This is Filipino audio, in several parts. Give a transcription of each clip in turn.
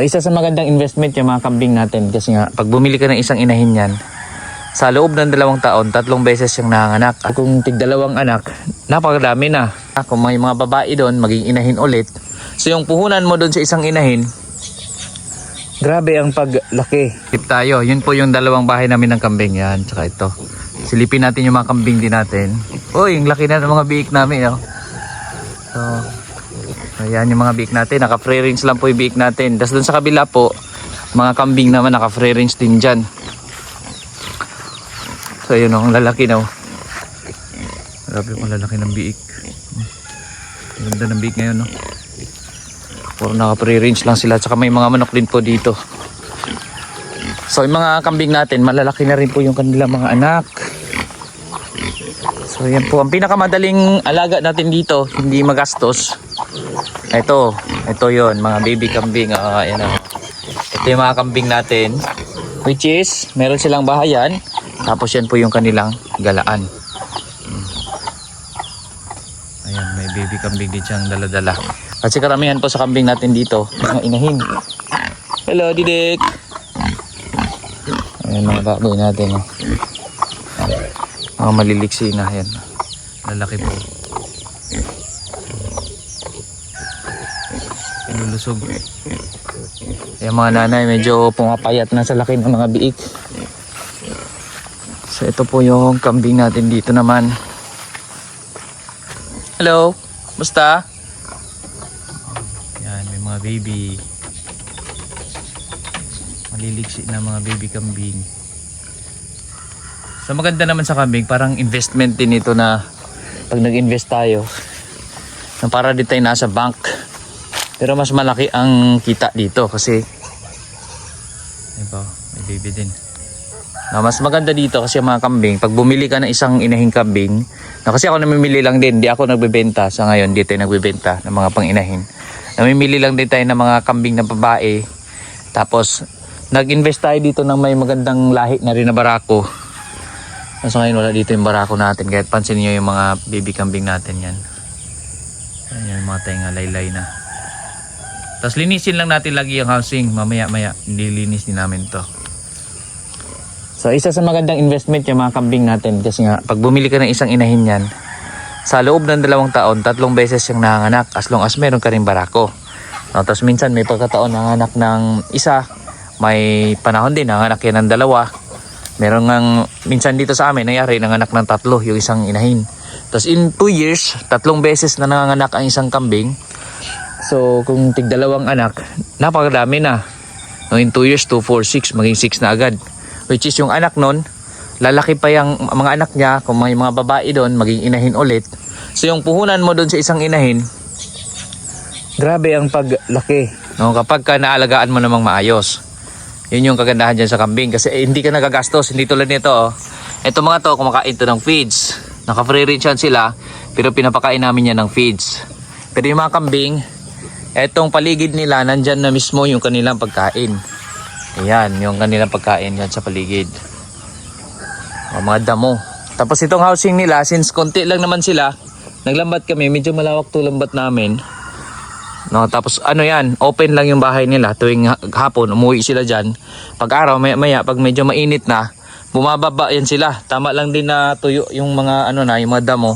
Isa sa magandang investment yung mga kambing natin kasi nga pag bumili ka ng isang inahin yan, sa loob ng 2 taon, 3 beses siyang nanganganak. Kung tig-2 anak, napakadami na. Kung may mga babae doon, maging inahin ulit. So yung puhunan mo doon sa isang inahin, grabe ang paglaki. Tip tayo, yun po yung 2 bahay namin ng kambing yan, tsaka ito. Silipin natin yung mga kambing din natin. Uy, yung laki na ng mga biik namin. Oh. So, ayan yung mga biik natin, naka-free range lang po yung biik natin. Tapos doon sa kabila po, mga kambing naman naka-free range din dyan. So ayun o, ang lalaki na o. Grabe yung lalaki ng biik. Ganda ng biik ngayon o. Puro naka-free range lang sila, tsaka may mga manok din po dito. So yung mga kambing natin, malalaki na rin po yung kanilang mga anak. So yan po, ang pinakamadaling alaga natin dito, hindi magastos. Ito yon mga baby kambing. Ayan o. Ito yung mga kambing natin, which is meron silang bahayan, tapos yan po yung kanilang galaan. Ayan, may baby kambing din siyang dala-dala. Kasi karamihan po sa kambing natin dito mga inahin. Hello Didik. Ayan mga baboy natin o. Mga maliliksi na yan, lalaki po. Lulusog. Yung mga nanay medyo pumapayat na sa laki ng mga biik. So ito po yung kambing natin dito naman. Hello, musta? Yan, may mga baby. Maliliksi na mga baby kambing. So maganda naman sa kambing, parang investment din ito na pag nag-invest tayo, na para di tayo nasa bank. Pero mas malaki ang kita dito kasi diba, may baby din. Na mas maganda dito kasi mga kambing, pag bumili ka ng isang inahing kambing, na kasi ako namimili lang din, di ako nagbebenta sa ngayon, di tayo nagbebenta ng mga pang-inahin. Namimili lang din tayo ng mga kambing na babae. Tapos nag-invest tayo dito ng may magandang lahi na rin na barako. So ngayon wala dito yung barako natin, kahit pansin niyo yung mga baby kambing natin yan. Ayan yung mga tenga, laylay na. Tapos linisin lang natin lagi yung housing. Mamaya-maya, nililinis din namin to. So isa sa magandang investment yung mga kambing natin. Kasi nga, pag bumili ka ng isang inahin yan, sa loob ng 2 taon, 3 beses siyang nanganganak. As long as meron ka rin barako. No, tapos minsan may pagkataon nanganganak ng isa. May panahon din, nanganganak yan ng 2. Meron ngang, minsan dito sa amin, nangyari, nanganganak ng 3 yung isang inahin. Tapos in 2 years, 3 beses na nanganganak ang isang kambing. So kung tig-2 anak, napakadami na. No, in 2 years, 2, 4, 6, maging 6 na agad. Which is yung anak nun, lalaki pa yung mga anak niya. Kung may mga babae doon, maging inahin ulit. So yung puhunan mo doon sa isang inahin, grabe ang paglaki. No, kapag ka naalagaan mo namang maayos. Yun yung kagandahan dyan sa kambing. Kasi hindi ka nagagastos, hindi tulad nito. Oh. Ito mga to, kumakain to ng feeds. Naka-free range yan sila, pero pinapakain namin yan ng feeds. Pero yung mga kambing, etong paligid nila, nandyan na mismo yung kanilang pagkain. Ayan, yung kanilang pagkain yan sa paligid. O, mga damo. Tapos itong housing nila, since konti lang naman sila, naglambat kami, medyo malawak to lambat namin. No, tapos ano yan, open lang yung bahay nila tuwing hapon, umuwi sila dyan. Pag araw, maya, pag medyo mainit na, bumababa yan sila. Tama lang din na tuyo yung mga ano na, yung mga damo.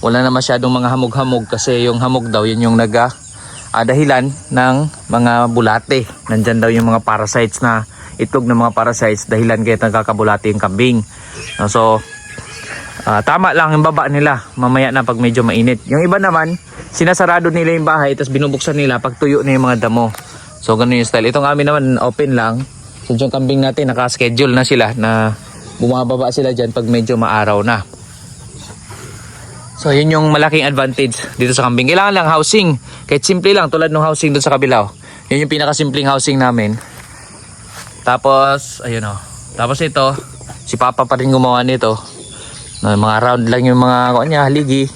Wala na masyadong mga hamog-hamog kasi yung hamog daw, yun yung dahilan ng mga bulate. Nandyan daw yung mga parasites na itlog ng mga parasites, dahilan kaya nagkakabulate yung kambing. No, so, tama lang yung baba nila, mamaya na pag medyo mainit. Yung iba naman, sinasarado nila yung bahay, tapos binubuksan nila pag tuyo na yung mga damo. So, ganun yung style. Itong amin naman, open lang. So, yung kambing natin, naka-schedule na sila na bumababa sila dyan pag medyo maaraw na. So yun yung malaking advantage dito sa kambing. Kailangan lang housing, kahit simple lang tulad ng housing doon sa kabila. Yun yung pinakasimpleng housing namin. Tapos ayun o. Tapos ito, si Papa pa rin gumawa nito. No, mga round lang yung mga kanya, haligi.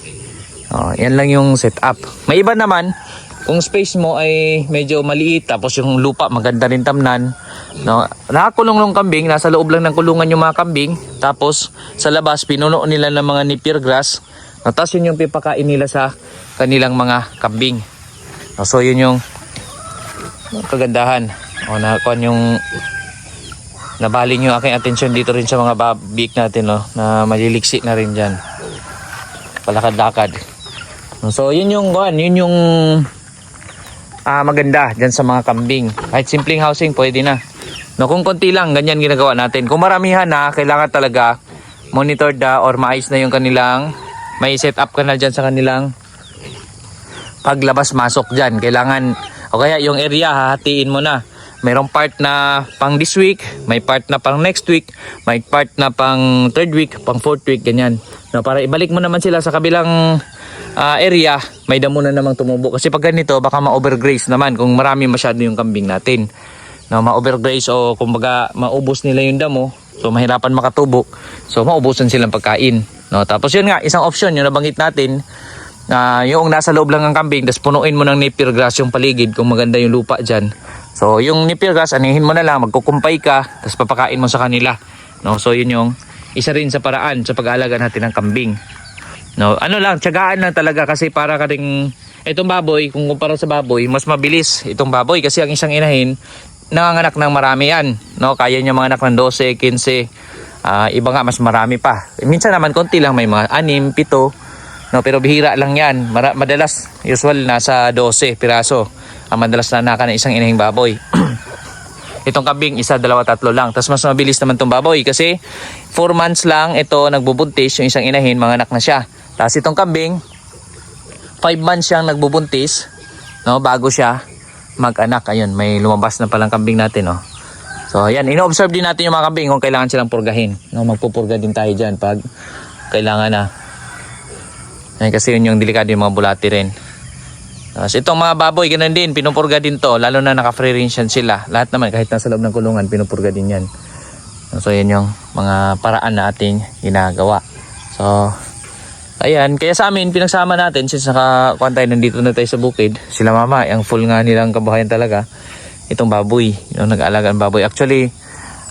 Yan lang yung setup. May iba naman, kung space mo ay medyo maliit, tapos yung lupa maganda rin tamnan. No, nakakulong ng kambing, nasa loob lang ng kulungan yung mga kambing. Tapos sa labas pinuno nila ng mga napier grass. Tapos yun yung pipakain nila sa kanilang mga kambing. So yun yung kagandahan. O nakuan yung nabaling yung aking atensyon dito rin sa mga biik natin, no, na maliliksi na rin dyan. Palakad-lakad. So yun yung maganda dyan sa mga kambing. Kahit simpleng housing pwede na. No, kung konti lang, ganyan ginagawa natin. Kung maramihan na, kailangan talaga monitored or maayos na yung kanilang, may set up ka na dyan sa kanilang paglabas-masok dyan. Kailangan, o kaya yung area, hahatiin mo na. Mayroong part na pang this week, may part na pang next week, may part na pang third week, pang fourth week, ganyan. No, para ibalik mo naman sila sa kabilang area, may damo na namang tumubo. Kasi pag ganito, baka ma-overgraze naman kung marami masyado yung kambing natin. No, ma-overgraze o kumbaga maubos nila yung damo, so mahirapan makatubo, so maubusan silang pagkain. No, tapos yun nga, isang option yung nabanggit natin, yung nasa loob lang ng kambing, tapos punuin mo ng napier grass yung paligid kung maganda yung lupa dyan. So yung napier grass, anihin mo na lang, magkukumpay ka, tapos papakain mo sa kanila. No, so yun yung isa rin sa paraan sa pag-aalaga natin ng kambing. No, ano lang, tiyagaan lang talaga kasi para ka ring itong baboy, kung kumpara sa baboy, mas mabilis itong baboy kasi ang isang inahin nanganganak ng marami yan. No, kaya niya mga anak ng 12, 15, iba nga mas marami pa. Minsan naman konti lang, may mga 6, 7. No, pero bihira lang yan. Madalas, usual nasa 12 piraso. Ang madalas na naka ng isang inahing baboy. Itong kambing, 1, 2, 3 lang. Tapos mas mabilis naman itong baboy kasi 4 months lang ito nagbubuntis, yung isang inahin, mga anak na siya. Tapos itong kambing, 5 months siyang nagbubuntis, no, bago siya mag-anak. Ayun, may lumabas na palang kambing natin, no. So ayan, ino-observe din natin yung mga kambing kung kailangan silang purgahin. No, magpupurga din tayo dyan pag kailangan na. Ayan, kasi yun yung delikado yung mga bulati rin. Tapos itong mga baboy, ganun din, pinupurga din to, lalo na naka-free range yan sila. Lahat naman, kahit nasa loob ng kulungan, pinupurga din yan. So yan yung mga paraan na ating ginagawa. So ayan, kaya sa amin, pinagsama natin, since nakakuhan tayo, nandito na tayo sa bukid, sila mama, ang full nga nilang kabuhayan talaga, itong baboy, yung nag-aalaga ng baboy. Actually,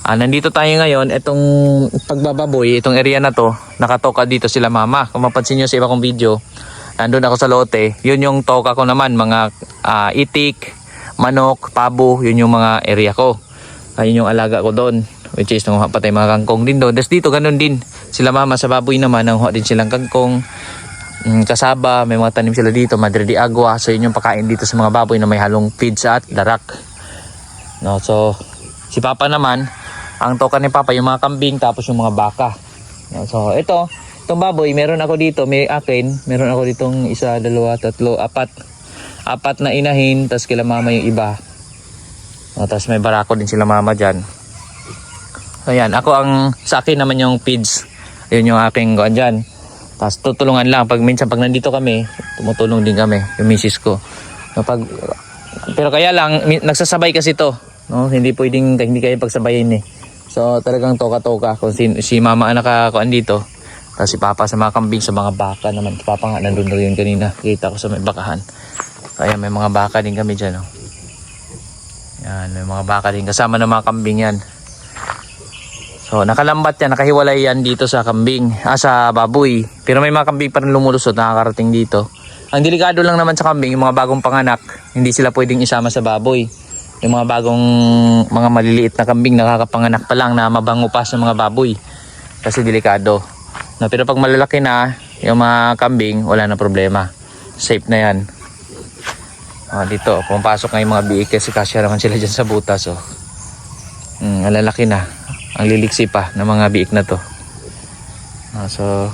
nandito tayo ngayon, itong pagbababoy, itong area na to, nakatoka dito sila mama. Kung mapansin nyo sa iba kong video, nandun ako sa lote, yun yung toka ko naman, mga itik, manok, pabo, yun yung mga area ko. Ayun yung alaga ko doon, which is nanguha pa tayo mga kangkong din doon. Tapos dito, ganun din. Sila mama sa baboy naman, nanguha din silang kangkong, kasaba, may mga tanim sila dito, madre de agua. So yun yung pakain dito sa mga baboy na may halong feeds at darak. No, so si Papa naman, ang toka ni Papa yung mga kambing tapos yung mga baka. No, so itong baboy, meron ako dito, meron ako ditong 1, 2, 3, 4 na inahin, tapos kila mama yung iba. No, tapos may barako din sila mama dyan. So yan, sa akin naman yung feeds. Ayun yung aking kuan dyan. Tapos tutulungan lang. Minsan pag nandito kami, tumutulong din kami, yung misis ko. No, pero kaya lang, nagsasabay kasi to. No? Hindi kayo pagsabayin eh. So talagang toka-toka. Kung si mama ang nakakuan dito, tapos si Papa sa mga kambing, sa mga baka naman. Si Papa nga nandun rin kanina. Kita ko sa may bakahan. Kaya may mga baka din kami dyan. No? Yan, may mga baka din. Kasama ng mga kambing yan. So nakalambat yan, nakahiwalay yan dito sa kambing, sa baboy. Pero may mga kambing pa rin lumulusot, nakakarating dito. Ang delikado lang naman sa kambing, yung mga bagong panganak, hindi sila pwedeng isama sa baboy. Yung mga mga maliliit na kambing, nakakapanganak pa lang na mabango pa sa mga baboy. Kasi delikado. No, pero pag malalaki na, yung mga kambing, wala na problema. Safe na yan. Dito, pumapasok nga yung mga biik kasi kasya naman sila dyan sa butas. Lalaki na. Ang liliksi pa ng mga biik na to. So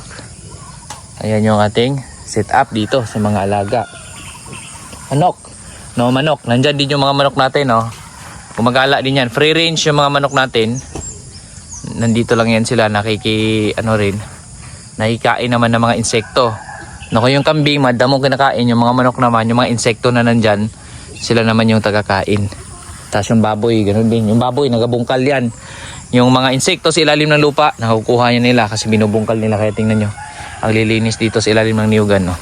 ayan yung ating setup dito sa mga alaga. Manok. Nandyan din yung mga manok natin, no. Gumagala din yan. Free range yung mga manok natin. Nandito lang yan sila, nakikain naman ng mga insekto. No, kung yung kambing, madamong kinakain, yung mga manok naman, yung mga insekto na nandyan, sila naman yung tagakain. Tapos yung baboy, ganun din. Yung baboy, nagabungkal yan. Yung mga insekto sa ilalim ng lupa, nakukuha nila kasi binubungkal nila. Kaya tingnan nyo, ang lilinis dito sa ilalim ng niyugan, no?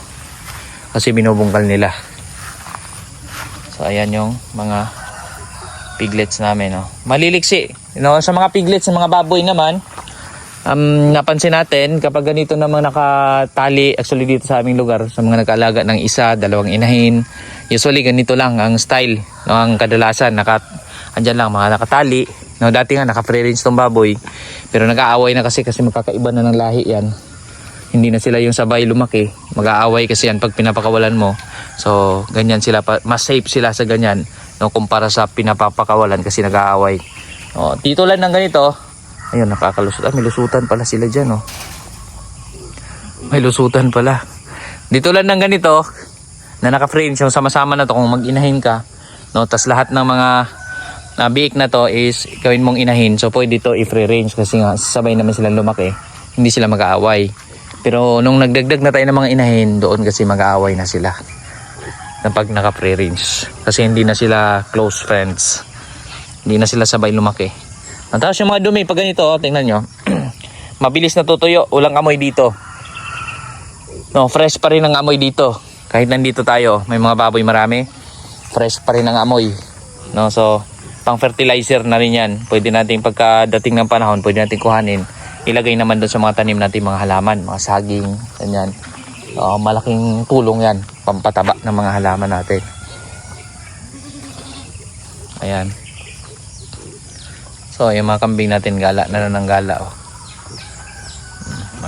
Kasi binubungkal nila. So ayan yung mga piglets namin, no? Maliliksi. Sa mga piglets, sa mga baboy naman, napansin natin kapag ganito namang nakatali, actually dito sa aming lugar, sa mga nag-aalaga ng 1, 2 inahin, usually ganito lang ang style, no? Ang kadalasan andyan lang mga nakatali. No, dati nga naka-free range tong baboy, pero nag-aaway na kasi magkakaiba na ng lahi yan. Hindi na sila yung sabay lumaki, mag-aaway kasi yan pag pinapakawalan mo. So ganyan sila, mas safe sila sa ganyan, no, kumpara sa pinapapakawalan kasi nag-aaway. Dito lang ng ganito, ayun, nakakalusot. May lusutan pala sila dyan, oh. May lusutan pala. Dito lang ng ganito na naka-frame, yung sama-sama na to kung mag-inahin ka, no, tas lahat ng mga biik na to is gawin mong inahin, so pwede to i-free range kasi nga sabay naman silang lumaki, hindi sila mag-aaway. Pero nung nagdagdag na tayo ng mga inahin, doon kasi mag-aaway na sila pag naka-free range kasi hindi na sila close friends, hindi na sila sabay lumaki. Tapos yung mga dumi pag ganito, tingnan nyo, mabilis na tutuyo, walang amoy dito. No, fresh pa rin ang amoy dito. Kahit nandito tayo, may mga baboy marami, fresh pa rin ang amoy. No, so pang fertilizer na rin yan. Pwede natin pagkadating ng panahon, pwede natin kuhanin. Ilagay naman doon sa mga tanim natin, mga halaman, mga saging, ganyan. Malaking tulong yan, pampataba ng mga halaman natin. Ayan. So, yung mga kambing natin, gala na ng gala. Oh.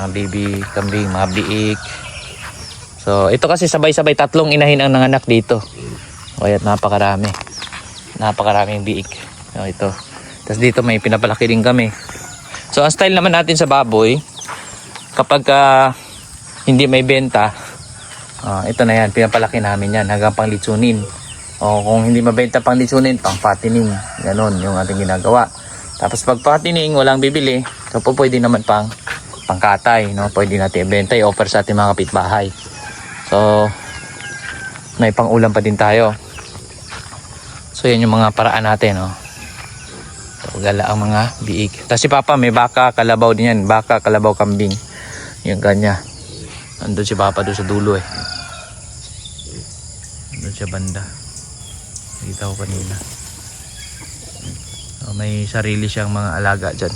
Mga baby kambing, mga biik. So, ito kasi sabay-sabay, 3 inahin ang nanganak dito. O, ayan, napakaraming biik. O, ito. Tapos dito may pinapalaki din kami. So, ang style naman natin sa baboy, kapag hindi may benta, ito na yan, pinapalaki namin yan hanggang pang litsunin. O kung hindi mabenta pang litsunin, pang fattening. Ganon yung ating ginagawa. Tapos pag fattening, walang bibili, so po pwede naman pang katay, no? Pwede natin ibenta, i-offer sa ating mga kapitbahay. So, may pang-ulam pa din tayo. So, yan yung mga paraan natin, no? So, gala ang mga biik. Tapos si Papa, may baka, kalabaw din yan. Baka, kalabaw, kambing. Yung kanya. Andun si Papa doon sa dulo, eh. Andun siya banda. Nakita ko kanina. So, may sarili siyang mga alaga dyan.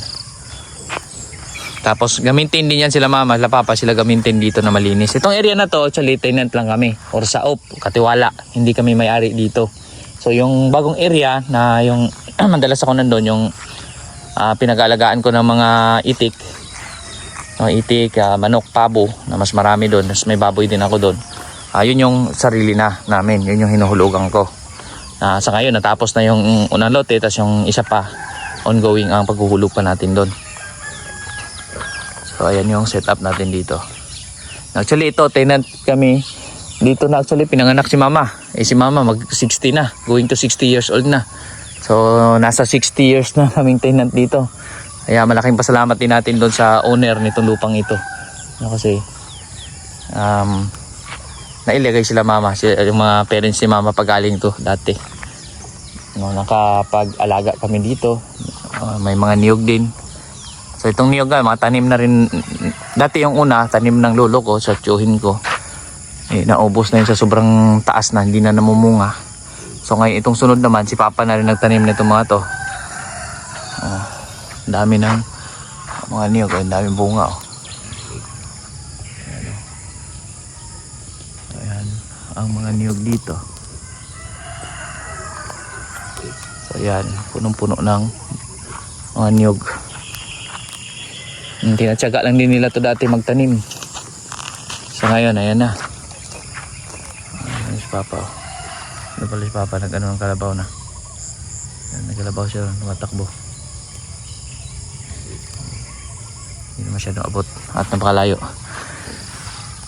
Tapos gamitin din yan sila mama, sila papa, sila gamitin dito na malinis. Itong area na to, actually tenant lang kami or saop, katiwala. Hindi kami may-ari dito. So yung bagong area na yung madalas ako nandun, yung pinag-aalagaan ko ng mga itik. Manok, pabo na mas marami doon. Mas may baboy din ako doon. Yun yung sarili na namin, yun yung hinuhulugan ko. Sa ngayon natapos na yung unang lote, tapos yung isa pa ongoing ang paghuhulog pa natin doon. So ayan yung setup natin dito. Actually ito, tenant kami. Dito na actually pinanganak si mama. Si mama mag 60 na. Going to 60 years old na. So nasa 60 years na kaming tenant dito. Kaya malaking pasalamat din natin doon sa owner nitong lupang ito. Kasi nailagay sila mama. Yung mga parents ni mama pagaling to dati. Nakapag-alaga kami dito. May mga niyog din. So itong niyog, mga tanim na rin. Dati yung una, tanim ng lolo ko sa tiyuhin ko. Naubos na yun sa sobrang taas na, hindi na namumunga. So ngayon itong sunod naman, si Papa na rin nagtanim na itong mga to. Dami ng mga niyog, ang daming bunga. Ayan, ang mga niyog dito. So ayan, punong-puno ng mga niyog. Tinatsaga lang din nila to dati magtanim. So ngayon, ayan na. Ayan si Papa. Ano pala si Papa, nag-ano ng kalabaw na. Ayan, nagkalabaw siya, tumatakbo. Hindi na masyadong abot at napakalayo.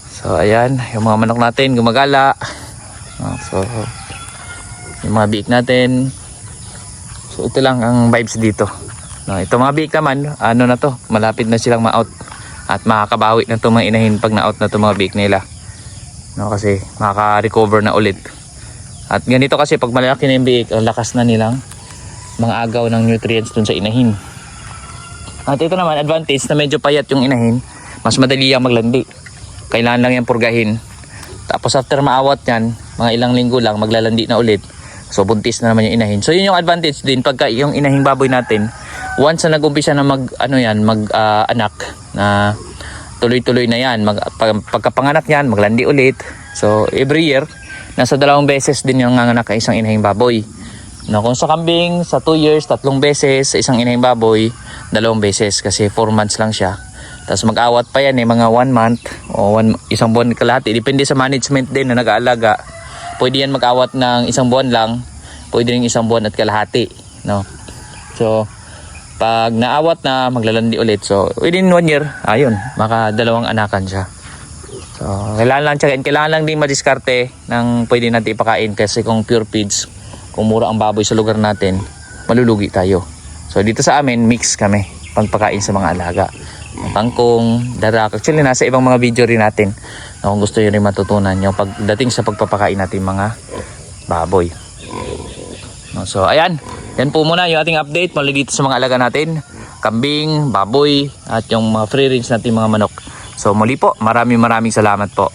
So ayan, yung mga manok natin gumagala. So yung mga biik natin. So ito lang ang vibes dito. Ito mga biik naman, ano na to, malapit na silang ma-out at makakabawi na to mga inahin pag na-out na to mga biik nila. Kasi makaka-recover na ulit. At ganito kasi pag malaki na yung biik, ang lakas na nilang mga agaw ng nutrients dun sa inahin. At ito naman, advantage na medyo payat yung inahin, mas madali yung maglandi. Kailangan lang yan purgahin. Tapos after maawat yan, mga ilang linggo lang, maglalandi na ulit. So buntis na naman yung inahin. So yun yung advantage din pagka yung inahing baboy natin, once na nag-umpisa na anak na tuloy-tuloy na yan, pagkapanganak yan, maglandi ulit. So every year, nasa 2 beses din yung nanganak ang isang inahing baboy. No, kung sa kambing, sa 2 years, 3 beses, sa isang inahing baboy, 2 beses kasi 4 months lang siya. Tapos mag-awat pa yan mga 1 month o isang buwan kalahati. Depende sa management din na nag-aalaga. Pwede yan mag-awat ng isang buwan lang, pwede rin isang buwan at kalahati. No? So, pag naawat na, maglalandi ulit. So, within 1 year, ayun, maka 2 anakan siya. So, kailangan lang tsagain. Kailangan lang din madiskarte ng pwede natin ipakain kasi kung pure feeds, kung mura ang baboy sa lugar natin, malulugi tayo. So dito sa amin, mix kami pagpakain sa mga alaga. Kangkong, darak. Actually, nasa ibang mga video rin natin na kung gusto nyo rin matutunan yung pagdating sa pagpapakain natin mga baboy. So ayan, yan po muna yung ating update muli dito sa mga alaga natin. Kambing, baboy, at yung mga free range natin mga manok. So muli po, maraming salamat po.